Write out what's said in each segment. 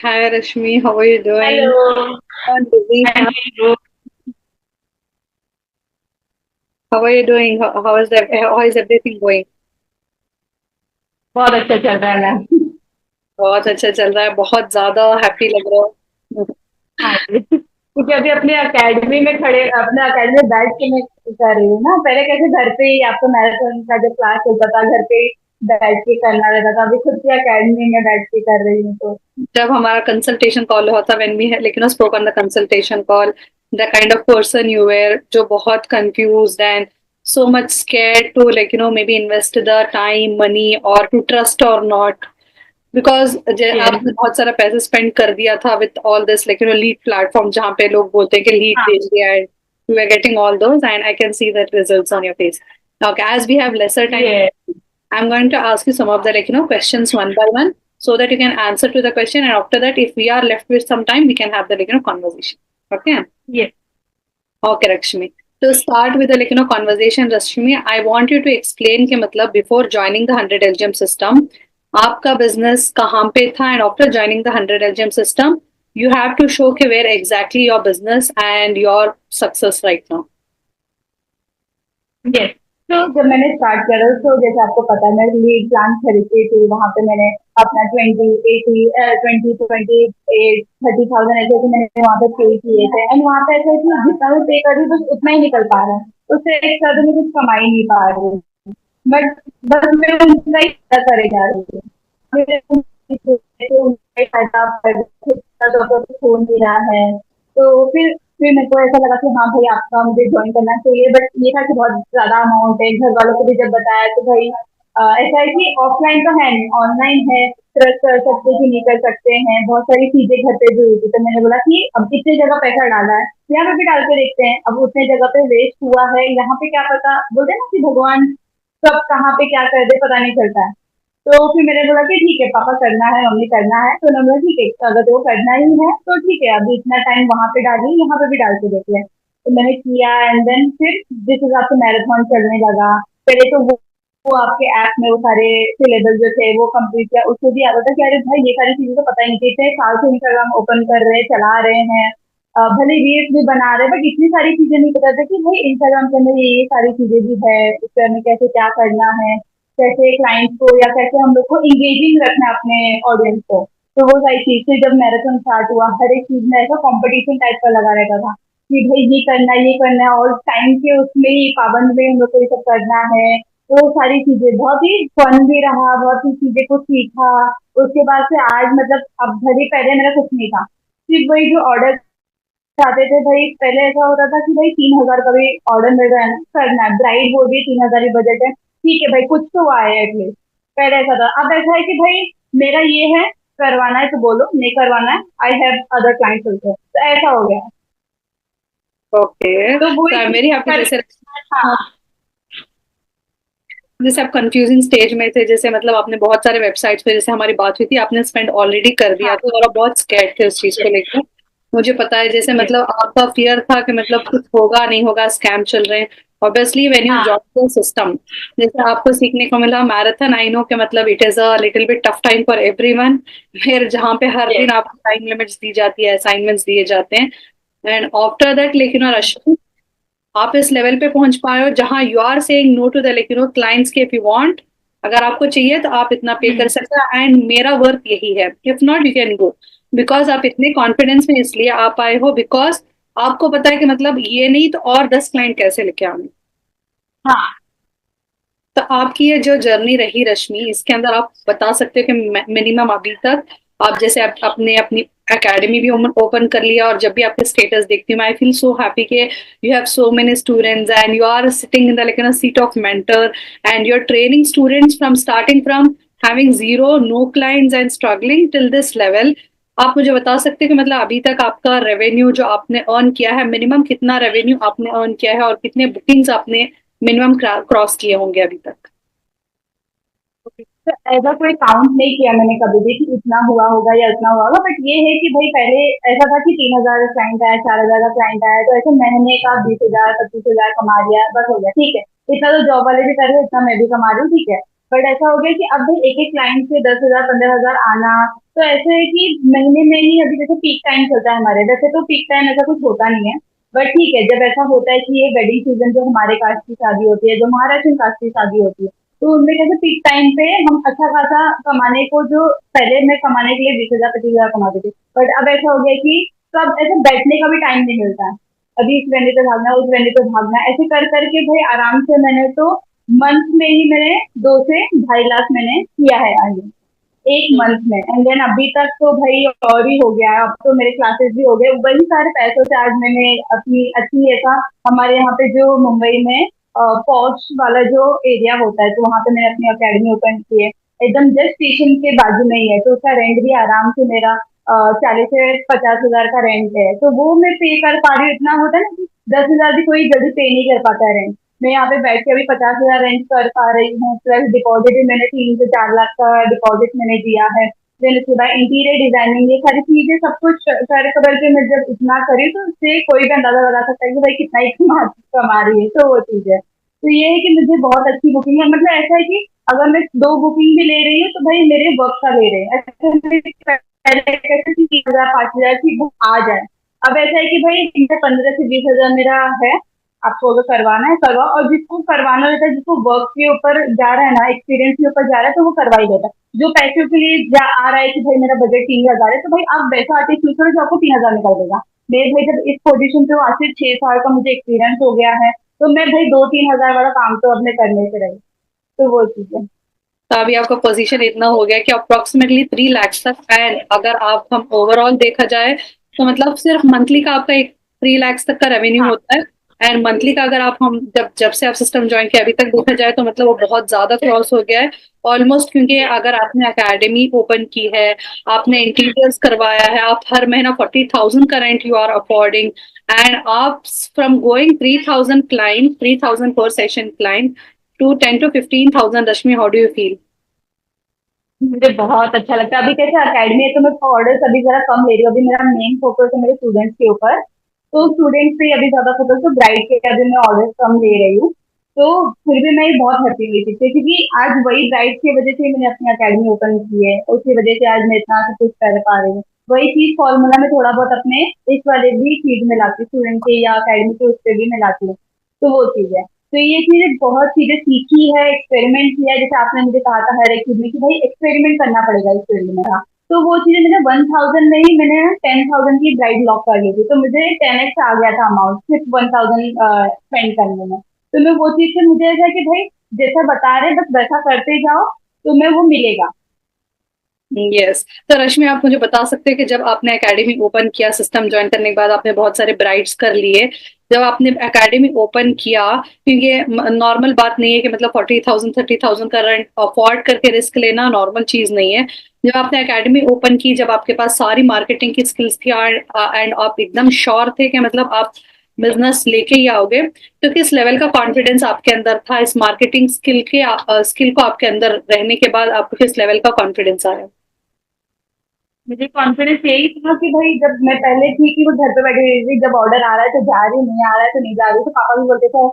Hi Rashmi, how are you doing? Hello, I'm busy. I'm doing good. How are you doing? How is everything going? बहुत अच्छा चल रहा है ma'am. बहुत अच्छा चल रहा है, बहुत ज्यादा हैप्पी लग रहा है। हाँ जी, क्योंकि अभी अपने अकेडमी में खड़े अपने अकेडमी में बैठ के मैं कर रही हूँ ना। पहले कैसे घर पे ही आपको मैराथन का जो क्लास होता था घर पे ही बैठ के करना रहता था, अभी खुद की अकेडमी में बैठ के कर रही हूँ तो जब हमारा कंसल्टेशन कॉल होता व्हेन वी लेकिन spoke on the consultation call, the kind of person you were जो बहुत confused and so much scared to maybe invest the time money or to trust or not because yes. आपने बहुत सारा पैसे spend कर दिया था with all this lead platform जहाँ पे लोग बोलते हैं कि लीड हाँ। भेज दिया है, you are getting all those and I can see that results on your face. Okay, as we have lesser time, ये I'm going to ask you some of the questions one by one so that you can answer to the question, and after that if we are left with some time we can have the conversation. Okay. ये Okay, Rakshmi. To start with the conversation, Rashmi, I want you to explain कि मतलब before joining the 100 LGM system, आपका business कहाँ पे था, and after joining the 100 LGM system, you have to show कि where exactly your business and your success right now. Yes. तो जब मैंने स्टार्ट करा तो जैसे आपको पता है मैं लीड प्लान खरीदती थी, वहां पे मैंने अपना 20 30,000 ऐसे ऐसे मैंने वहां पे पे किए थे। एंड वहां पे ऐसा है कि जितना भी पे कर रही हूँ बस उतना ही निकल पा रहा है, उससे एक साथ में कुछ कमा ही नहीं पा रही हूँ। बट बस मैं उनका ही फायदा करे जा रही हूँ। मेरे उनका ही फायदा हो नहीं रहा है। तो फिर मेरे को ऐसा लगा कि हाँ भाई आपका मुझे ज्वाइन करना चाहिए, बट ये था कि बहुत ज्यादा अमाउंट है। घर वालों को भी जब बताया तो भाई ऐसा है कि ऑफलाइन तो है नहीं, ऑनलाइन है। ट्रस्ट कर सकते कि नहीं कर सकते हैं, बहुत सारी चीजें घर पे भी हुई थी। तो मैंने बोला कि अब इतनी जगह पैसा डाला है, यहाँ पे भी डाल के देखते हैं। अब उतने जगह पे वेस्ट हुआ है, यहाँ पे क्या पता, बोलते हैं ना कि भगवान कब कहाँ पे क्या कर दे पता नहीं चलता है। तो फिर मैंने बोला कि ठीक है पापा करना है, मम्मी करना है, तो उन्होंने बोला ठीक है अगर तो करना ही है तो ठीक है अभी इतना टाइम वहां पे डालिए, यहाँ पे भी डाल के देख लें। तो मैंने किया एंड देन फिर जिस हिसाब से मैराथन चलने लगा, पहले तो वो आपके ऐप में वो सारे सिलेबस जो थे वो कंप्लीट किया, उसमें भी आता था कि अरे भाई ये सारी चीजें तो पता ही नहीं थी। इतने साल से इंस्टाग्राम ओपन कर रहे हैं, चला रहे हैं, भले रील्स भी बना रहे हैं, बट इतनी सारी चीजें नहीं पता था कि भाई इंस्टाग्राम के अंदर ये सारी चीजें भी है, उसके अंदर कैसे क्या करना है, कैसे क्लाइंट्स को या कैसे हम लोग को इंगेजिंग रखना है अपने ऑडियंस को। तो वो सारी चीज से जब मैराथन स्टार्ट हुआ, हर एक चीज में ऐसा कंपटीशन टाइप का लगा रहता था कि भाई ये करना है और टाइम के उसमें ही पाबंद में हम लोग को ये सब करना है। तो वो सारी चीजें बहुत ही फन भी रहा, बहुत ही चीजें को सीखा। उसके बाद से आज मतलब अब भले पहले मेरा कुछ नहीं था, सिर्फ वही जो ऑर्डर आते थे भाई। पहले ऐसा होता था कि भाई 3,000 का भी ऑर्डर मिल रहा है ना, करना है, ब्राइड बोल रही है 3,000 ही बजट है, ठीक है भाई कुछ तो आए एटलीस्ट। पहले ऐसा था, अब ऐसा है कि भाई मेरा ये है, करवाना है तो बोलो, नहीं करवाना है I have other clients also, तो ऐसा हो गया। Okay, तो वो so एक I'm चीज very happy कर। हाँ। जैसे आप कंफ्यूजिंग स्टेज में थे, जैसे मतलब आपने बहुत सारे वेबसाइट्स पे जैसे हमारी बात हुई थी, आपने स्पेंड ऑलरेडी कर दिया हाँ। था और आप बहुत स्कैर्ड थे उस चीज को लेकर. मुझे पता है जैसे यस। मतलब आपका फियर था कि मतलब कुछ होगा नहीं होगा, स्कैम चल रहे हैं. ऑब्वियसली व्हेन यू हाँ। जॉइन द सिस्टम, जैसे आपको सीखने को मिला मैराथन, आई नो कि मतलब it is a little bit tough time for everyone. फिर जहाँ पे हर दिन यस। आपको टाइम लिमिट्स दी जाती है, असाइनमेंट्स दिए जाते हैं, एंड आफ्टर दैट रश आप इस लेवल पे पहुंच पाए हो जहां you are saying no to the clients के इफ यू वांट, अगर आपको चाहिए तो आप इतना पे कर सकते हैं एंड मेरा वर्थ यही है, if not you can go. Because आप इतने कॉन्फिडेंस में इसलिए आ पाए हो बिकॉज आपको पता है कि मतलब ये नहीं तो और 10 क्लाइंट कैसे लेके आने. हाँ। तो आपकी ये जो जर्नी रही रश्मि, इसके अंदर आप बता सकते हो कि मिनिमम अभी तक आप जैसे अपने अपनी एकेडमी भी ओपन कर लिया, और जब भी आपके स्टेटस देखती हूँ आई फील सो हैप्पी कि you have so many students and you are sitting in the seat of mentor, and you are training students from starting from having zero no clients and struggling till this level. आप मुझे बता सकते हैं कि मतलब अभी तक आपका रेवेन्यू जो आपने अर्न किया है, मिनिमम कितना रेवेन्यू आपने अर्न किया है और कितने बुकिंग्स आपने मिनिमम क्रॉस किए होंगे अभी तक. तो ऐसा कोई काउंट नहीं किया मैंने कभी भी कि इतना हुआ होगा या इतना हुआ होगा, बट ये है कि भाई पहले ऐसा था कि 3,000 क्लाइंट आया, 4,000 का क्लाइंट आया, तो ऐसे महीने का 20,000 25,000 कमा लिया, बस हो गया ठीक है। इतना तो जॉब वाले भी कर रहे हैं, इतना मैं भी कमा रही हूँ ठीक है। बट ऐसा हो गया कि अब भाई एक एक क्लाइंट से 10,000 15,000 आना, तो ऐसा है कि महीने में ही अभी जैसे पीक टाइम चलता है हमारे, वैसे तो पीक टाइम ऐसा कुछ होता नहीं है, बट ठीक है जब ऐसा होता है कि ये वेडिंग सीजन जो हमारे कास्ट की शादी होती है, जो महाराष्ट्र कास्ट की शादी होती है, तो उनमें कैसे पीक टाइम पे हम अच्छा खासा कमाने को, जो पहले मैं कमाने के लिए 20,000 25,000 कमाती थी, बट अब ऐसा हो गया कि कब ऐसे बैठने का भी टाइम नहीं मिलता है, अभी इस वेन्यू पे भागना उस वेन्यू पे भागना, ऐसे कर करके भाई आराम से मैंने तो मंथ में ही मैंने 2 से 2.5 लाख मैंने किया है आगे, एक हम्म। मंथ में। एंड देन अभी तक तो भाई और ही हो गया है, अब तो मेरे क्लासेस भी हो गए, वही सारे पैसों से आज मैंने अपनी अच्छी ऐसा, हमारे यहाँ पे जो मुंबई में पॉश वाला जो एरिया होता है, तो वहाँ पे मैंने अपनी अकेडमी ओपन की है, एकदम जस्ट स्टेशन के बाजू में ही है, तो उसका रेंट भी आराम से मेरा 40 से 50 हजार का रेंट है, तो वो मैं पे कर पा रही हूँ। इतना होता है ना कि 10,000 भी कोई जल्दी पे नहीं कर पाता है रेंट, मैं यहाँ पे बैठ के अभी 50,000 रेंट कर पा रही हूँ, प्लस डिपॉजिट भी मैंने 3 से 4 लाख का डिपॉजिट मैंने दिया है। देन उसके बाद इंटीरियर डिजाइनिंग, ये सारी चीजें सब कुछ कर कर के मैं जब इतना करी, तो उससे कोई भी अंदाजा लगा सकता है कि भाई कितना ही कमा रही है, तो वो चीज है। तो ये है कि मुझे बहुत अच्छी बुकिंग है, मतलब ऐसा है कि अगर मैं 2 बुकिंग भी ले रही हूँ तो भाई मेरे वर्क का ले रहे हैं, ऐसे मेरे पहले कैसे 3,000 5,000 की बुक आ जाए, अब ऐसा है कि भाई 15 से 20 हजार मेरा है, आपको अगर करवाना है करवाओ, और जिसको करवाना रहता है, जिसको वर्क के ऊपर जा रहा है ना, एक्सपीरियंस के ऊपर जा रहा है, तो वो करवा ही देता है। जो पैसों के लिए आ रहा है कि भाई मेरा बजट 3,000 है, तो भाई आप वैसा आर्टिस्ट चूज करो जो आपको 3,000 निकाल देगा। मेरे भाई जब इस पोजीशन पे हूँ, आज से 6 साल का मुझे एक्सपीरियंस हो गया है, तो मैं भाई 2-3 हजार वाला काम तो अपने करने से रही, तो वो चीज है। तो अभी आपका पोजीशन इतना हो गया कि अप्रोक्सीमेटली 3 लाख तक, एंड अगर आप हम ओवरऑल देखा जाए तो मतलब सिर्फ मंथली का आपका एक 3 लाख तक का रेवेन्यू हाँ, होता है। एंड मंथली का अगर आप हम जब जब से आप सिस्टम ज्वाइन किया अभी तक देखा जाए तो मतलब वो बहुत ज्यादा क्रॉस हो गया है ऑलमोस्ट, क्योंकि अगर आपने एकेडमी ओपन की है, आपने इंटीरियर्स करवाया है, आप हर महीना 40,000 का rent you are affording, and आप from going 3,000 per session client to 10 to 15,000, Rashmi, how do you feel? मुझे बहुत अच्छा लगता है। अभी कैसे अकेडमी है तो मैं ऑर्डर्स अभी जरा कम ले रही हूँ, अभी मेरा मेन फोकस है मेरे स्टूडेंट्स के ऊपर, तो स्टूडेंट्स पे अभी ज्यादा फोकस, तो ब्राइड के अभी मैं ऑर्डर्स कम ले रही हूँ। तो फिर भी मैं बहुत हैप्पी हुई थी क्योंकि आज वही ब्राइड की वजह से मैंने अपनी अकेडमी ओपन की है, उसकी वजह से आज मैं इतना सब कुछ कर पा रही हूँ। वही चीज फॉर्मूला में थोड़ा बहुत अपने इस वाले भी चीज में लाती हूँ, स्टूडेंट के या अकेडमी के उस पर भी मैं लाती हूँ, तो वो चीज है। तो ये चीजें बहुत चीजें सीखी है, एक्सपेरिमेंट किया है, जैसे आपने मुझे कहा था हर एक चीज में कि भाई एक्सपेरिमेंट करना पड़ेगा इस फील्ड में, हाँ। तो वो चीजें मैंने 1,000 में ही मैंने 10,000 की ब्राइड लॉक कर ली थी, तो मुझे 10x आ गया था अमाउंट सिर्फ 1,000 स्पेंड करने में। तो मैं वो चीज से मुझे ऐसा है कि भाई जैसा बता रहे हैं बस वैसा करते जाओ, तुम्हें वो मिलेगा। यस। तो रश्मि, आप मुझे बता सकते हैं कि जब आपने एकेडमी ओपन किया, सिस्टम ज्वाइन करने के बाद आपने बहुत सारे ब्राइड्स कर लिए, जब आपने एकेडमी ओपन किया, क्योंकि नॉर्मल बात नहीं है कि मतलब 40,000 30,000 का रेंट अफोर्ड करके रिस्क लेना नॉर्मल चीज नहीं है। जब आपने एकेडमी ओपन की, जब आपके पास सारी मार्केटिंग की स्किल्स थी एंड आप एकदम श्योर थे कि मतलब आप बिजनेस लेके ही आओगे, तो किस लेवल का कॉन्फिडेंस आपके अंदर था इस मार्केटिंग स्किल को आपके अंदर रहने के बाद, आपको किस लेवल का कॉन्फिडेंस आया? मुझे कॉन्फिडेंस यही था कि भाई जब मैं पहले थी कि वो घर पे बैठी हुई थी, जब ऑर्डर आ रहा है तो जा रही, नहीं आ रहा है तो नहीं जा रही, तो पापा भी बोलते थे,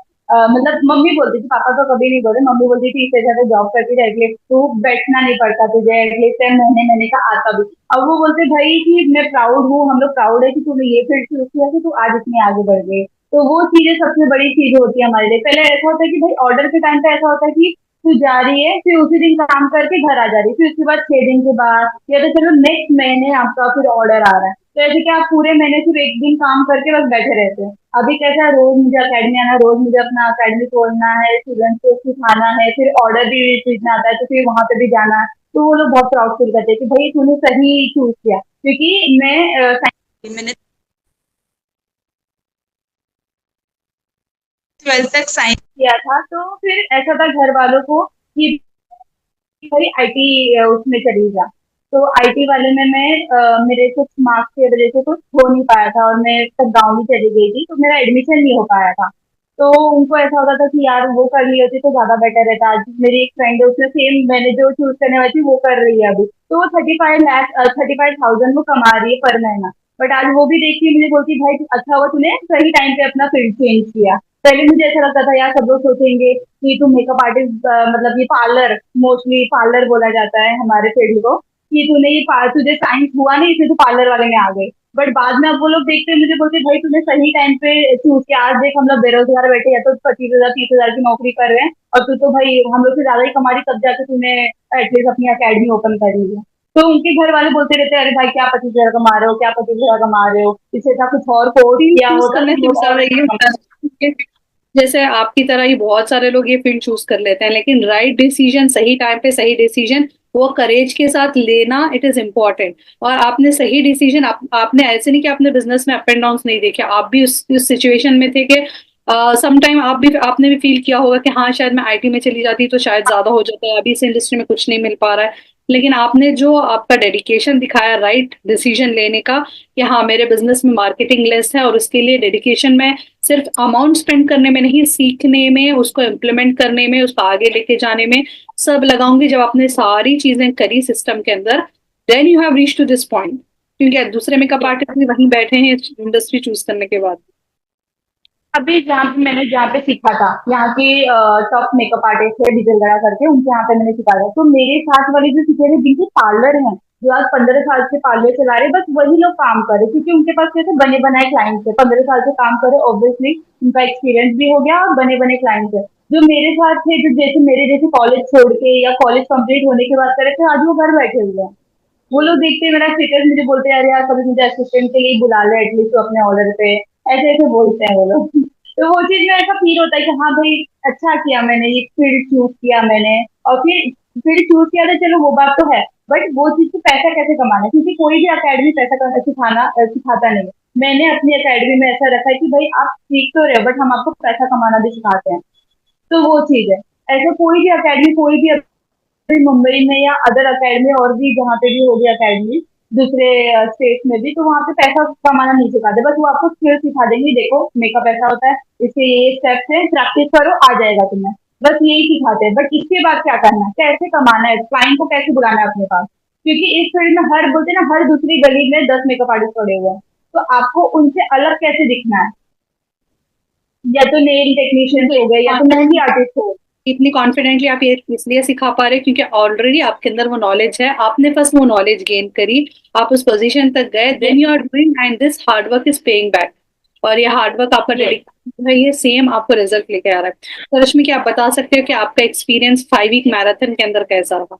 मतलब मम्मी बोलती थी, पापा तो कभी नहीं बोले, मम्मी बोलती थी इससे ज्यादा जॉब करती रह, एटलीस्ट तू बैठना नहीं पड़ता तुझे, एटलीस्ट महीने महीने का आता भी। अब वो बोलते भाई कि मैं प्राउड हूँ, हम लोग प्राउड है कि तूने ये फील्ड चूज किया कि तू आज इतनी आगे बढ़ गई। तो वो चीजें सबसे बड़ी चीज होती है हमारे लिए। पहले ऐसा होता है कि भाई ऑर्डर के टाइम पे ऐसा होता है कि तू जा रही है, फिर उसी दिन काम करके घर आ जा रही है, फिर उसके बाद 6 दिन के बाद या तो चलो नेक्स्ट महीने आपका फिर ऑर्डर आ रहा है, तो ऐसे कि आप पूरे महीने सिर्फ एक दिन काम करके बस बैठे रहते हैं। अभी कैसा है, रोज मुझे अकेडमी आना, रोज मुझे अपना अकेडमी खोलना है, स्टूडेंट्स को सिखाना है, फिर ऑर्डर भी चीज में आता है, तो फिर वहां पे भी जाना है, तो वो लोग बहुत प्राउड फील करते हैं कि भाई तूने सही चूज किया, क्योंकि मैंने 12th तक साइंस किया था, तो फिर ऐसा था घर वालों को कि भाई आईटी उसमें चली जा, तो आईटी वाले में मैं मेरे कुछ मार्क्स की वजह से कुछ हो नहीं पाया था, और मैं तब गाँव ही चली गई थी, तो मेरा एडमिशन नहीं हो पाया था। तो उनको ऐसा होता था कि यार वो कर ली होती तो ज्यादा बेटर रहता। आज मेरी एक फ्रेंड है, उसने सेम मैंने जो चूज करने वाली थी वो कर रही है अभी, तो वो 35 लाख 35,000 वो कमा रही है पर महीना। बट आज वो भी देखती है, मुझे बोलती है, भाई अच्छा हुआ तूने सही टाइम पे अपना फील्ड चेंज किया। पहले मुझे ऐसा लगता था यार सब लोग सोचेंगे कि तुम मेकअप आर्टिस्ट, मतलब ये पार्लर, मोस्टली पार्लर बोला जाता है हमारे फील्ड को, कि तूने तुझे साइंस हुआ नहीं इसलिए तू पार्लर वाले में आ गई। बट बाद में अब वो लोग देखते हैं मुझे, बोलते हैं, भाई तूने सही टाइम पे चूज किया। आज देख हम लोग बेरोजगार बैठे, या तो 25,000 30,000 की नौकरी कर रहे हैं, और तू तो भाई हम लोग से ज्यादा ही कमा रही, तब जाके तूने एटलीस्ट अपनी अकेडमी ओपन कर ली है। तो उनके घर वाले बोलते रहते हैं, अरे भाई क्या 25,000 कमा रहे हो, क्या 25,000 कमा रहे हो, इससे अच्छा कुछ और कोर्स फील्ड किया चूज होता करने तो से भी लोग और ज्यादा अच्छा ये होता कमा। है कि जैसे आपकी तरह ही बहुत सारे लोग ये फील्ड चूज कर लेते हैं, लेकिन राइट डिसीजन सही टाइम पे सही डिसीजन वो करेज के साथ लेना, इट इज इम्पोर्टेंट। और आपने सही डिसीजन आपने ऐसे नहीं कि आपने बिजनेस में अप एंड डाउन नहीं देखे, आप भी उस सिचुएशन में थे कि सम टाइम आपने भी फील किया होगा कि हाँ शायद मैं आईटी में चली जाती तो शायद ज्यादा हो जाता है, अभी इस इंडस्ट्री में कुछ नहीं मिल पा रहा है। लेकिन आपने जो आपका डेडिकेशन दिखाया राइट डिसीजन लेने का, कि हाँ मेरे बिजनेस में मार्केटिंग लेस है और उसके लिए डेडिकेशन में सिर्फ अमाउंट स्पेंड करने में नहीं, सीखने में, उसको इम्प्लीमेंट करने में, उसको आगे लेके जाने में सब लगाऊंगी। जब आपने सारी चीजें करी सिस्टम के अंदर, then you have reach to this point. क्योंकि दूसरे मेकअप आर्टिस्ट भी वहीं बैठे हैं इंडस्ट्री चूज करने के बाद। अभी जहाँ पे सीखा था, यहाँ की टॉप मेकअप आर्टिस्ट है डिजलगढ़ा करके, उनके यहाँ पे मैंने सीखा था। तो मेरे साथ वाले जो सीखे थे जिनके पार्लर हैं, जो आज 15 साल से पार्लर चला रहे, बस वही लोग काम कर रहे, क्योंकि उनके पास कैसे बने बनाए क्लाइंट्स है, 15 साल से काम करे, ऑब्वियसली उनका एक्सपीरियंस भी हो गया और बने बने क्लाइंट्स है। जो मेरे साथ थे, जो जैसे मेरे जैसे कॉलेज छोड़ के या कॉलेज कंप्लीट होने के बाद करे थे, आज वो घर बैठे हुए हैं। वो लोग देखते हैं मेरा स्टेटस, मुझे बोलते हैं, अरे यार कभी मुझे असिस्टेंट के लिए बुला ले एटलीस्ट तो अपने ऑर्डर पे, ऐसे ऐसे बोलते हैं वो लोग। तो वो चीज में ऐसा फील होता है कि हाँ भाई, अच्छा किया मैंने, ये फील्ड चूज किया मैंने। और फिर फील्ड चूज किया तो चलो वो बात तो है, बट वो चीज से पैसा कैसे कमाना है, क्योंकि कोई भी अकेडमी सिखाता नहीं है। मैंने अपनी अकेडमी में ऐसा रखा है कि भाई आप सीख तो रहे हो, बट हम आपको पैसा कमाना भी सिखाते हैं। तो वो चीज है। ऐसा कोई भी अकेडमी, कोई भी मुंबई में या अदर अकेडमी और भी जहाँ पे भी होगी अकेडमी, दूसरे स्टेट में भी, तो वहाँ पे पैसा कमाना नहीं सिखाते, बस वो आपको स्किल सिखा देंगे, देखो मेकअप ऐसा होता है, इसके ये स्टेप्स है, प्रैक्टिस करो आ जाएगा तुम्हें। बस यही सिखाते हैं, बट इसके बाद क्या करना है, कैसे कमाना है, क्लाइंट को कैसे बुलाना है अपने पास। क्योंकि इस फील्ड में हर बोलते हैं ना, हर दूसरी गली में 10 मेकअप आर्टिस्ट पड़े हुए हैं। तो आपको उनसे अलग कैसे दिखना है, या तो नेल टेक्नीशियंस हो गए, या तो मेहंदी आर्टिस्ट हो। इतनी कॉन्फिडेंटली आप ये इसलिए सिखा पा रहे हैं क्योंकि ऑलरेडी आपके अंदर वो नॉलेज है, आपने फर्स्ट वो नॉलेज गेन करी, आप उस पोजीशन तक गए, then you are doing, and this hard work is paying back. और ये हार्ड वर्क आपका यस। डेडिकेशन है, ये सेम आपको रिजल्ट लेके आ रहा है। तो रश्मि, क्या आप बता सकते हो कि आपका एक्सपीरियंस 5 वीक मैराथन के अंदर कैसा रहा?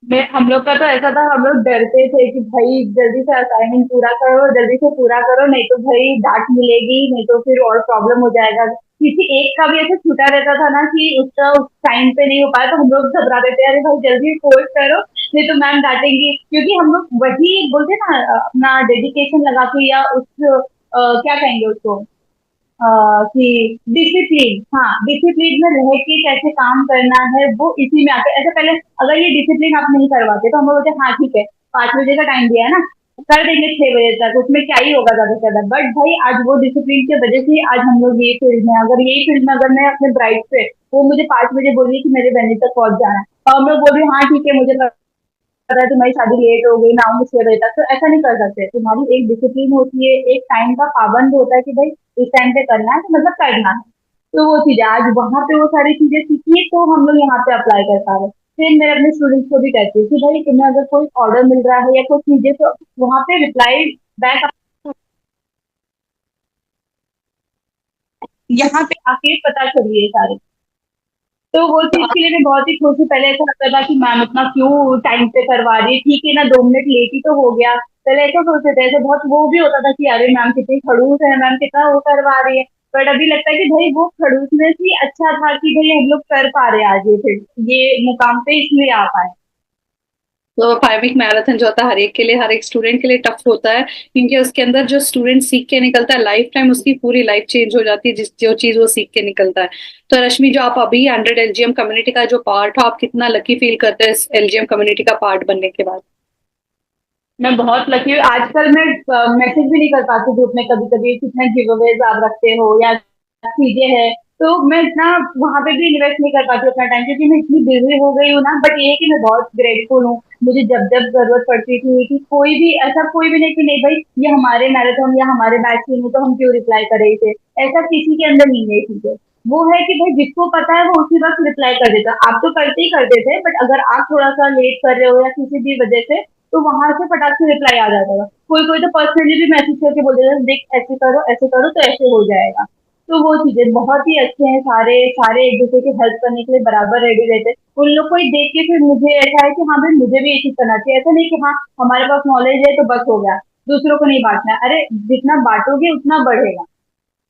मैं हम लोग का तो ऐसा था, हम लोग डरते थे कि भाई जल्दी से असाइनमेंट पूरा करो, जल्दी से पूरा करो, नहीं तो भाई डांट मिलेगी, नहीं तो फिर और प्रॉब्लम हो जाएगा। किसी एक का भी ऐसे छूटा रहता था ना कि उसका उस टाइम पे नहीं हो पाया, तो हम लोग घबरा देते थे, अरे भाई जल्दी कोर्स करो, नहीं तो मैम डांटेंगी। क्योंकि हम लोग वही बोलते ना, अपना डेडिकेशन लगा के, या उस क्या कहेंगे उसको, कि डिसिप्लिन, हाँ डिसिप्लिन में रह के कैसे काम करना है, वो इसी में आते। ऐसा पहले अगर ये डिसिप्लिन आप नहीं करवाते तो हम लोग बोलते हाँ ठीक है, 5 बजे का टाइम दिया है ना, कर देंगे 6 बजे तक, उसमें क्या ही होगा ज्यादा से ज्यादा। बट भाई आज वो डिसिप्लिन की वजह से ही आज हम लोग ये फील्ड में, अगर यही फील्ड में अगर मैं अपने ब्राइड पे, वो मुझे 5 बजे बोलिए कि मेरे वेन्यू तक पहुंच जाना है, और हम लोग बोल रहे हाँ ठीक है, मुझे पता है तुम्हारी शादी लेट हो गई ना, आऊंगी 6 बजे तक, तो ऐसा नहीं कर सकते। तुम्हारी एक डिसिप्लिन होती है, एक टाइम का पाबंद होता है कि भाई इस टाइम पे करना है, तो मतलब करना है। तो वो चीज आज वहां पे वो सारी चीजें सीखी है, तो हम लोग यहाँ पे अप्लाई कर पा रहे हैं। फिर मैं अपने स्टूडेंट्स को भी कहती हूँ कि भाई तुम्हें अगर कोई ऑर्डर मिल रहा है या कोई चीजें, तो वहां पे रिप्लाई बैक यहाँ पे आके पता करिए सारे। तो वो तो चीज आप के लिए मैं बहुत ही खुश हूँ। पहले ऐसा लगता था कि मैम इतना क्यों टाइम पे करवा रही है, ठीक है ना 2 मिनट लेट ही तो हो गया। पहले ऐसा सोचते थे, ऐसे बहुत वो भी होता था कि अरे मैम कितनी खड़ूस है, मैम कितना वो करवा रही है। बट अभी लगता है कि भाई वो खड़ूसनेस ही अच्छा था कि भाई हम लोग कर पा रहे हैं आज ये, फिर ये मुकाम पे इसलिए आ पाए। तो 5 वीक मैराथन जो होता है हर एक के लिए, हर एक स्टूडेंट के लिए टफ होता है, क्योंकि उसके अंदर जो स्टूडेंट सीख के निकलता है लाइफ टाइम उसकी पूरी लाइफ चेंज हो जाती है, जिस जो चीज वो सीख के निकलता है। तो रश्मि, जो आप अभी 100 LGM कम्युनिटी का जो पार्ट हो, आप कितना लकी फील करते हैं इस LGM कम्युनिटी का पार्ट बनने के बाद? मैं बहुत लकी हूँ। आजकल मैं मैसेज भी नहीं कर पाती ग्रुप में, कभी कभी कितने गिव अवेज आप रखते हो या चीजें हैं, तो मैं इतना वहां पे भी इन्वेस्ट नहीं कर पाती अपना टाइम, क्योंकि मैं इतनी बिजी हो गई हूँ ना। बट ये है कि मैं बहुत ग्रेटफुल हूँ, मुझे जब जब जरूरत पड़ती थी कि कोई भी ऐसा कोई भी नहीं कि नहीं भाई ये हमारे मैराथन या हमारे बैच की नहीं तो हम क्यों रिप्लाई कर रहे थे, ऐसा किसी के अंदर नहीं है चीजें। वो है कि भाई जिसको पता है वो उसी वक्त रिप्लाई कर देता। आप तो करते ही करते थे, बट अगर आप थोड़ा सा लेट कर रहे हो या किसी भी वजह से, तो वहां से फटाक से रिप्लाई आ जाता था। कोई कोई तो पर्सनली भी मैसेज करके बोल देता था, देख ऐसे करो तो ऐसे हो जाएगा। तो वो चीजें बहुत ही अच्छे हैं, सारे सारे एक दूसरे की हेल्प करने के लिए बराबर रेडी रहते हैं। उन लोग को ही देख के फिर मुझे ऐसा है कि हाँ भाई मुझे भी ये चीज करना चाहिए। ऐसा नहीं कि हाँ हमारे पास नॉलेज है तो बस हो गया, दूसरों को नहीं बांटना है। अरे जितना बांटोगे उतना बढ़ेगा।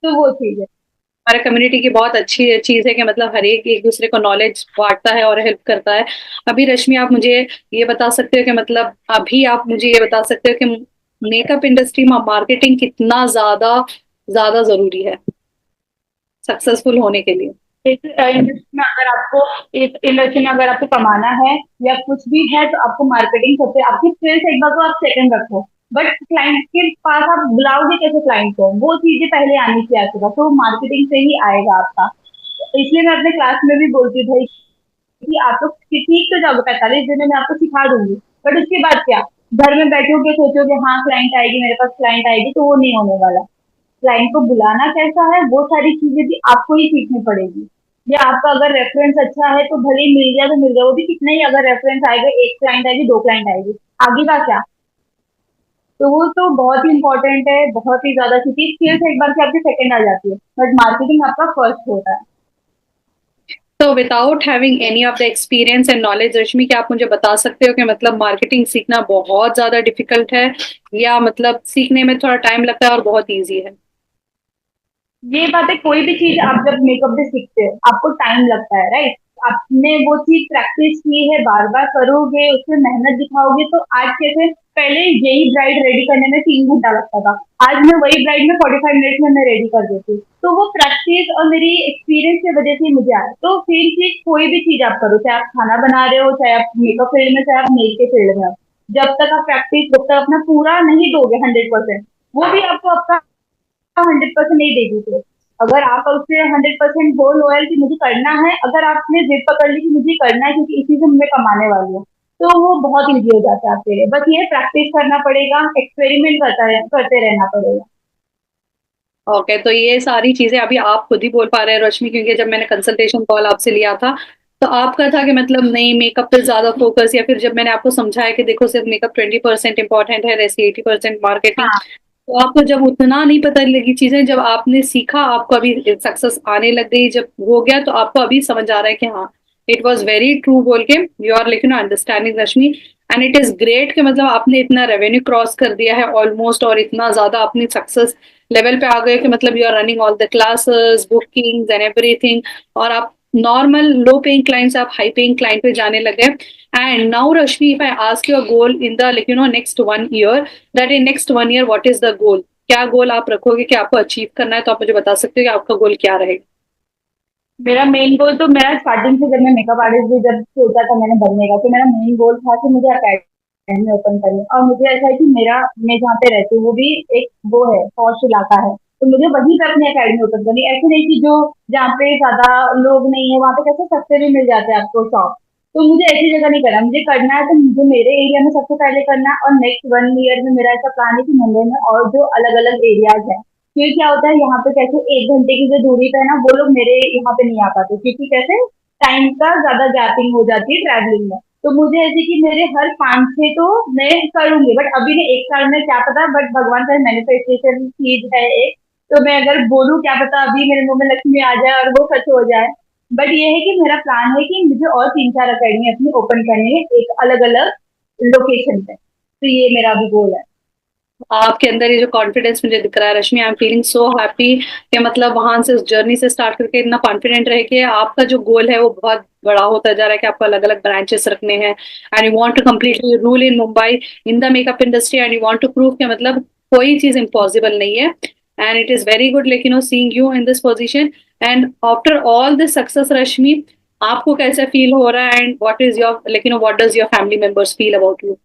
तो वो चीज है। हमारे कम्युनिटी की बहुत अच्छी चीज है कि मतलब हर एक एक दूसरे को नॉलेज बांटता है और हेल्प करता है। अभी रश्मि आप मुझे ये बता सकते हो कि मतलब अभी आप मुझे ये बता सकते हो कि मेकअप इंडस्ट्री में मार्केटिंग कितना ज्यादा ज्यादा जरूरी है सक्सेसफुल होने के लिए। इस इंडस्ट्री में अगर आपको इस इंडस्ट्री में अगर आपको कमाना है या कुछ भी है, तो आपको मार्केटिंग सबसे, आपकी स्किल्स एक बार तो आप सेकंड रखो, बट क्लाइंट के पास आप बुलाओगे कैसे क्लाइंट को, वो चीजें पहले आनी चाहिए आपके पास, तो मार्केटिंग से ही आएगा आपका। इसलिए मैं अपने क्लास में भी बोलती हूँ भाई कि आप लोग सीख तो जाओगे, 45 दिन में मैं आपको सिखा दूंगी, बट उसके बाद क्या, घर में बैठोगे सोचोगे हाँ क्लाइंट आएगी मेरे पास, क्लाइंट आएगी, तो वो नहीं होने वाला। क्लाइंट को बुलाना कैसा है वो सारी चीजें भी आपको ही सीखनी पड़ेगी। या आपका अगर रेफरेंस अच्छा है तो भले ही मिल गया तो मिल गया, वो भी कितना ही, अगर रेफरेंस आएगा, एक क्लाइंट आएगी, दो क्लाइंट आएगी, आगे का क्या। तो वो तो बहुत ही इंपॉर्टेंट है, बहुत ही ज्यादा, क्योंकि स्किल्स एक बार से आपकी सेकंड आ जाती है, बट मार्केटिंग आपका फर्स्ट होता है। तो without having any of the experience and knowledge Rashmi, क्या आप मुझे बता सकते हो कि मतलब मार्केटिंग सीखना बहुत ज्यादा डिफिकल्ट है या मतलब सीखने में थोड़ा टाइम लगता है और बहुत इजी है? ये बात है, कोई भी चीज आप जब मेकअप भी सीखते हो आपको टाइम लगता है, राइट। आपने वो चीज प्रैक्टिस की है, बार बार करोगे, उसमें मेहनत दिखाओगे, तो आज कैसे, पहले यही ब्राइड रेडी करने में 3 घंटा लगता था, आज मैं वही ब्राइड में 45 मिनट में मैं रेडी कर देती हूँ। तो वो प्रैक्टिस और मेरी एक्सपीरियंस की वजह से ही मुझे आया। तो सेम चीज कोई भी चीज आप करो, चाहे आप खाना बना रहे हो, चाहे आप मेकअप फील्ड में, चाहे आप नेल के फील्ड में हो, जब तक आप प्रैक्टिस, जब तक अपना पूरा नहीं दोगे 100%, वो भी आपको आपका 100% नहीं देगी फिर। अगर आप उससे 100% हो लोयल कि मुझे करना है, अगर आपने जिद पकड़ ली कि मुझे करना है क्योंकि इसी से मैं कमाने वाली हूँ, तो वो बहुत इजी हो जाता है आपके लिए। बस ये प्रैक्टिस करना पड़ेगा, एक्सपेरिमेंट करते रहना पड़ेगा। ओके, तो ये सारी चीजें अभी आप खुद ही बोल पा रहे हैं रश्मि, क्योंकि जब मैंने कंसल्टेशन कॉल आपसे लिया था तो आपका था कि मतलब नहीं मेकअप पे ज्यादा फोकस, या फिर जब मैंने आपको समझाया कि देखो सिर्फ मेकअप 20% इंपॉर्टेंट है, रेसी 80% मार्केटिंग, हाँ। तो आपको जब उतना नहीं पता लगी चीजें, जब आपने सीखा आपको अभी सक्सेस आने लग गई, जब हो गया तो आपको अभी समझ आ रहा है कि हाँ इट वॉज वेरी ट्रू बोल के you are like understanding Rashmi. And it is great कि मतलब आपने इतना रेवेन्यू क्रॉस कर दिया है ऑलमोस्ट, और इतना ज्यादा अपनी सक्सेस लेवल पे आ गए कि मतलब you are running all the classes bookings and everything, और आप नॉर्मल लो पेइंग क्लाइंट से आप हाई पेइंग क्लाइंट पे जाने लगे। And now Rashmi, if I ask your goal in the like next 1 year, that in next 1 year what is the goal, क्या गोल आप रखोगे कि आपको अचीव करना है, तो आप मुझे बता सकते हो कि आपका गोल क्या रहेगा? मेरा मेन गोल तो, मेरा स्टार्टिंग से, जब मैं मेकअप आर्टिस्ट भी जब सोचा था मैंने बनने का, तो मेरा मेन गोल था कि मुझे अकेडमी ओपन करनी। और मुझे ऐसा है कि मेरा, मैं जहाँ पे रहती हूँ वो भी एक वो है, पॉश इलाका है, तो मुझे वहीं पे अपनी अकेडमी ओपन करनी। ऐसे नहीं कि जो, जहाँ पे ज्यादा लोग नहीं है वहाँ पे कैसे सस्ते भी मिल जाते हैं आपको शॉप। तो मुझे ऐसी जगह नहीं करना, मुझे करना है तो मुझे मेरे एरिया में सबसे पहले करना है, और नेक्स्ट 1 ईयर में मेरा ऐसा प्लान है कि मुंबई में और जो अलग अलग एरियाज है। फिर क्या होता है, यहाँ पे कैसे 1 घंटे की जो दूरी पे है ना, वो लोग मेरे यहाँ पे नहीं आ पाते, क्योंकि कैसे टाइम का ज्यादा गैपिंग हो जाती है ट्रैवलिंग में। तो मुझे ऐसे कि मेरे हर 5-6 तो मैं करूंगी, बट अभी नहीं, 1 साल में क्या पता, बट भगवान का मैनिफेस्टेशन चीज है एक। तो मैं अगर बोलूँ क्या पता अभी मेरे मुंह में लक्ष्मी आ जाए और वो सच हो जाए। बट ये है कि मेरा प्लान है कि मुझे और 3-4 अकेडमी अपनी ओपन करनी है, एक अलग अलग लोकेशन पे। तो ये मेरा भी गोल है। आपके अंदर ये जो कॉन्फिडेंस मुझे दिख रहा है Rashmi, I am feeling so happy कि मतलब वहां से उस जर्नी से स्टार्ट करके इतना कॉन्फिडेंट रहे कि आपका जो गोल है वो बहुत बड़ा होता जा रहा है, कि आपको अलग अलग ब्रांचेस रखने हैं and you want to completely rule in Mumbai in the makeup industry, and you want to prove कि मतलब कोई चीज इम्पॉसिबल नहीं है। And it is very good like seeing you in this position. And after all this success Rashmi, आपको कैसा feel हो रहा है, and what is your like what does your family members feel about you?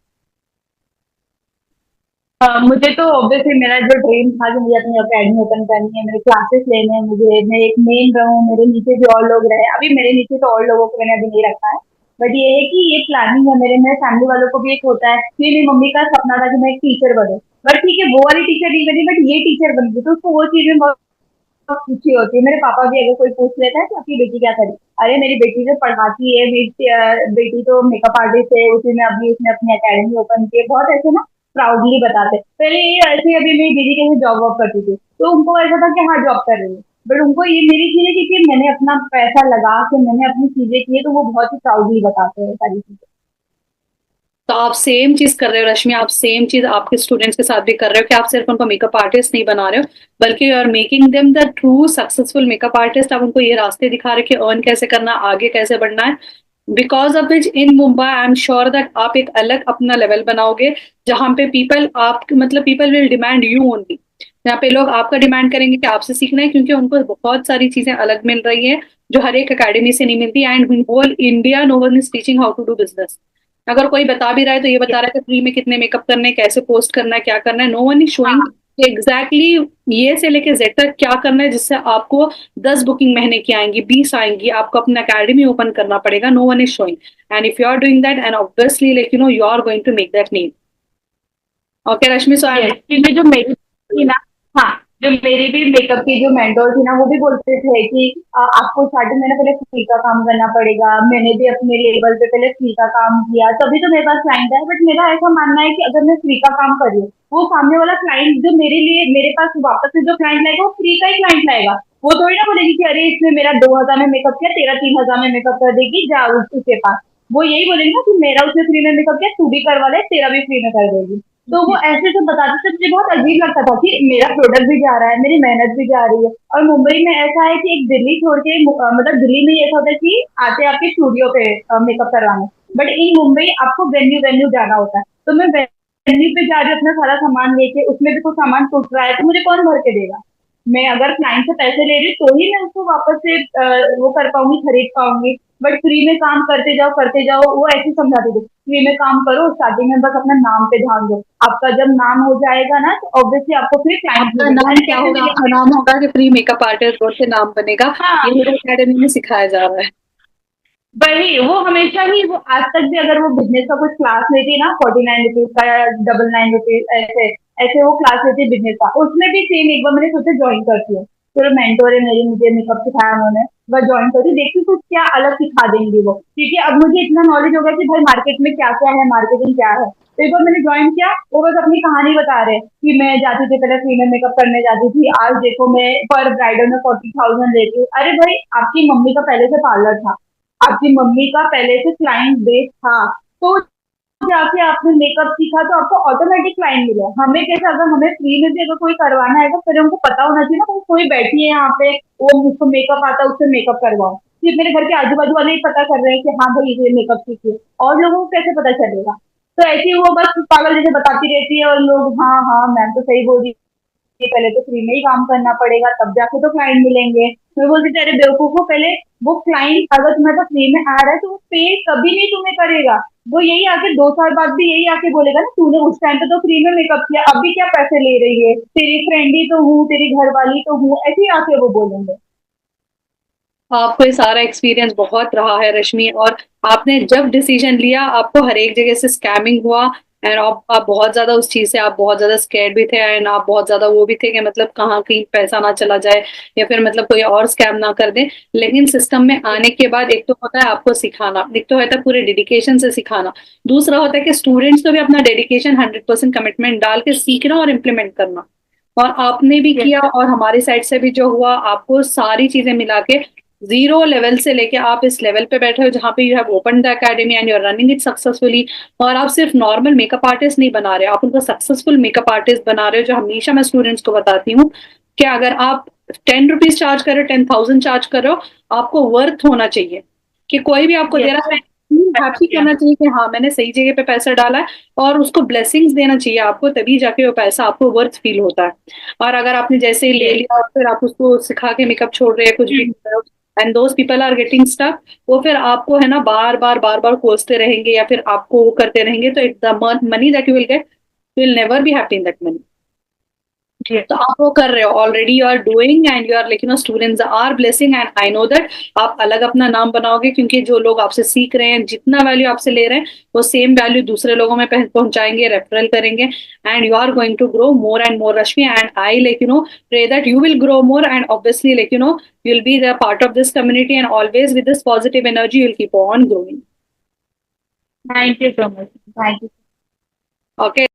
मुझे तो obviously मेरा जो dream था कि मुझे अपनी अकेडमी ओपन करनी है, मेरे क्लासेस लेने हैं, मुझे मैं एक मेन रहूं, मेरे नीचे भी और लोग रहे। अभी मेरे नीचे तो और लोगों को मैंने अभी नहीं रखा है, बट ये है कि ये प्लानिंग है मेरे मेरे फैमिली वालों को भी एक होता है कि मेरी मम्मी का सपना था कि मैं एक टीचर बनूं। बट ठीक है, वो वाली टीचर नहीं बनी, बट ये टीचर बन गई, तो उसको वो चीजें बहुत खुशी होती है। मेरे पापा भी अगर कोई पूछ लेता है कि आपकी बेटी क्या करी, अरे मेरी बेटी जो पढ़ाती है, बेटी बेटी तो मेकअप आर्टिस्ट है, उसी में अभी उसने अपनी अकेडमी ओपन की है, बहुत ऐसे ना प्राउडली बताते। पहले ये ऐसे अभी मेरी दीदी कहीं जॉब वॉब करती थी, तो उनको ऐसा था कि हाँ जॉब कर रही है, बट उनको ये मेरी चीज है कि मैंने अपना पैसा लगा के मैंने अपनी चीजें की है, तो वो बहुत ही प्राउडली बताते हैं सारी चीजें। तो आप सेम चीज कर रहे हो रश्मि, आप सेम चीज आपके स्टूडेंट्स के साथ भी कर रहे हो कि आप सिर्फ उनको मेकअप आर्टिस्ट नहीं बना रहे हो, बल्कि you are making them the true successful makeup artist. आप उनको ये रास्ते दिखा रहे हो कि अर्न कैसे करना है, आगे कैसे बढ़ना है। Because of which in Mumbai I am sure that आप एक अलग अपना लेवल बनाओगे, जहां पे पीपल आप मतलब people will demand you only. यहाँ पे लोग आपका डिमांड करेंगे कि आपसे सीखना है, क्योंकि उनको बहुत सारी चीजें अलग मिल रही है जो हर एक अकेडमी से नहीं मिलती। And in whole India no one is teaching how to do business. अगर कोई बता भी रहा है तो ये बता रहा है कि फ्री में कितने मेकअप करने हैं, कैसे पोस्ट करना है, क्या करना है। नो वन इज शोइंग हाँ, एग्जैक्टली ये से लेके जेड तक क्या करना है, जिससे आपको 10 बुकिंग महीने की आएंगी, 20 आएंगी, आपको अपना अकेडमी ओपन करना पड़ेगा। No one is showing. And if you are doing that and obviously like you know you are going to make that name. Okay Rashmi, so I am. Yes, क्योंकि जो मेरी थी ना, हाँ, जो मेरी भी मेकअप की जो मेंटोर थी ना, वो भी बोलते थे कि आपको स्टार्टिंग में ना पहले फ्री का काम करना पड़ेगा। मैंने भी अपने लेवल पे पहले फ्री का काम किया, तभी तो मेरे पास क्लाइंट है। बट मेरा ऐसा मानना है कि अगर मैं फ्री का काम कर रही हूँ, वो सामने वाला क्लाइंट जो मेरे लिए मेरे पास वापस से जो क्लाइंट लाएगा, वो फ्री का ही क्लाइंट लाएगा। वो थोड़ी ना बोलेगी कि अरे इसने मेरा 2,000 में मेकअप किया, तेरा 3,000 में मेकअप कर देगी, जा उसके पास। वो यही बोलेगी ना कि मेरा उसने फ्री में मेकअप किया, तू भी करवा ले, तेरा भी फ्री में कर देगी। तो वो ऐसे जो बताते थे, मुझे बहुत अजीब लगता था कि मेरा प्रोडक्ट भी जा रहा है, मेरी मेहनत भी जा रही है। और मुंबई में ऐसा है कि एक दिल्ली छोड़ के मतलब दिल्ली में ऐसा होता है कि आते आपके स्टूडियो पे मेकअप करवाने, बट इन मुंबई आपको वेन्यू वेन्यू जाना होता है। तो मैं वेन्यू पे जा रही हूँ अपना सारा सामान लेके, उसमें भी कुछ सामान टूट रहा है, तो मुझे कौन भर के देगा? मैं अगर क्लाइंट से पैसे ले रही हूँ तो ही मैं उसको वापस से वो कर पाऊंगी, खरीद पाऊंगी। बट फ्री में काम करते जाओ, वो ऐसे समझाते थे, फ्री में काम करो, स्टार्टिंग में बस अपना नाम पे ध्यान दो, आपका जब नाम हो जाएगा ना, तो ऑब्वियसली आपको फिर क्लाइंट आपका मिलेंगे। नाम अरे क्या कैसे होगा? आपका मिलेंगे? नाम होगा कि फ्री मेकअप आर्टिस्ट बोल के नाम बनेगा। हाँ, ये मेरे अकेडमी में सिखाया जा रहा है। वही वो हमेशा ही, वो आज तक भी अगर वो बिजनेस का कुछ क्लास लेती है ना, 49 रुपीज का या 99 रुपीज, ऐसे ऐसे वो क्लास लेती है बिजनेस का, उसमें भी सेम एक बार मैंने सोचा ज्वाइन करती हूँ। चलो मेंटोर है मेरी, मुझे मेकअप सिखाया उन्होंने, बस ज्वाइन करती हूँ, देखती हूँ कुछ क्या अलग सिखा देंगी वो, क्योंकि अब मुझे इतना नॉलेज हो गया कि भाई मार्केट में क्या क्या है, मार्केटिंग क्या है। तो एक बार मैंने ज्वाइन किया, वो बस अपनी कहानी बता रहे कि मैं जाती थी पहले फ्री में मेकअप करने जाती थी, आज देखो मैं पर ब्राइडल में 40,000 लेती हूँ। अरे भाई, आपकी मम्मी का पहले से पार्लर था, आपकी मम्मी का पहले से क्लाइंट बेस था, तो जाके आपने मेकअप सीखा तो आपको ऑटोमेटिक क्लाइंट मिला। हमें कैसे, अगर हमें फ्री में भी अगर कोई करवाना है तो पहले उनको पता होना चाहिए ना कि कोई बैठी है यहाँ पे, वो मुझको मेकअप आता है, उससे मेकअप करवाओ। सिर्फ मेरे घर के आजू बाजू वाले ही पता कर रहे हैं कि हाँ भाई ये मेकअप सीखिए, और लोगों को कैसे पता चलेगा? तो ऐसे ही वो बस पागल जैसे बताती रहती है, और लोग हाँ हाँ मैम तो सही बोल रही है, पहले तो फ्री में ही काम करना पड़ेगा, तब जाके तो क्लाइंट मिलेंगे। मैं बोलती थी अरे बेवकूफो, पहले वो क्लाइंट अगर तुम्हारे पास फ्री में आ रहा है तो वो पे कभी नहीं तुम्हें करेगा। वो यही आके 2 साल बाद भी यही आके बोलेगा ना, तूने उस टाइम पे तो फ्री में मेकअप किया, अभी क्या पैसे ले रही है, तेरी फ्रेंड ही तो हूँ, तेरी घर वाली तो हूँ, ऐसे ही आके वो बोलेंगे। आपको ये सारा एक्सपीरियंस बहुत रहा है रश्मि, और आपने जब डिसीजन लिया आपको हर एक जगह से स्कैमिंग हुआ। एंड आप बहुत ज्यादा उस चीज से आप बहुत ज्यादा स्कैर्ड भी थे, एंड आप बहुत ज्यादा वो भी थे कि मतलब कहाँ कहीं पैसा ना चला जाए, या फिर मतलब कोई और स्कैम ना कर दे। लेकिन सिस्टम में आने के बाद एक तो होता है आपको सिखाना, एक तो होता है पूरे डेडिकेशन से सिखाना, दूसरा होता है कि स्टूडेंट्स को भी अपना डेडिकेशन 100% कमिटमेंट डाल के सीखना और इम्प्लीमेंट करना। और आपने भी यस, किया, और हमारी साइड से भी जो हुआ, आपको सारी चीजें मिला के जीरो लेवल से लेके आप इस लेवल पे बैठे हो जहाँ पे you have open the academy and you are running it successfully. और आप सिर्फ नॉर्मल मेकअप आर्टिस्ट नहीं बना रहे हो, आप उनको सक्सेसफुल मेकअप आर्टिस्ट बना रहे हो। जो हमेशा मैं स्टूडेंट्स को बताती हूँ कि अगर आप 10 रुपीज चार्ज कर रहे हो, 10,000 चार्ज कर रहे हो, आपको वर्थ होना चाहिए कि कोई भी आपको दे यस, रहा है। हैप्पी करना चाहिए कि हाँ मैंने सही जगह पे पैसा डाला है, और उसको ब्लेसिंग्स देना चाहिए आपको, तभी जाके वो पैसा आपको वर्थ फील होता है। और अगर आपने जैसे ही ले यस, लिया और फिर आप उसको सिखा के मेकअप छोड़ रहे हैं, कुछ भी कर रहे हो, and those people are getting stuck, वो फिर आपको है ना बार बार कोसते रहेंगे, या फिर आपको वो करते रहेंगे, तो it the money that you will get you will never be happy in that money. जी तो आप वो कर रहे हो already, you are doing and you are like students are blessing, and I know that आप अलग अपना नाम बनाओगे, क्योंकि जो लोग आपसे सीख रहे हैं, जितना वैल्यू आपसे ले रहे हैं, वो सेम वैल्यू दूसरे लोगों में पहुंचाएंगे, रेफरल करेंगे, and you are going to grow more and more, Rashmi, and I pray that you will grow more, and obviously you'll be the part of this community, and always with this positive energy you'll keep on growing. Thank you so much, thank you. Okay.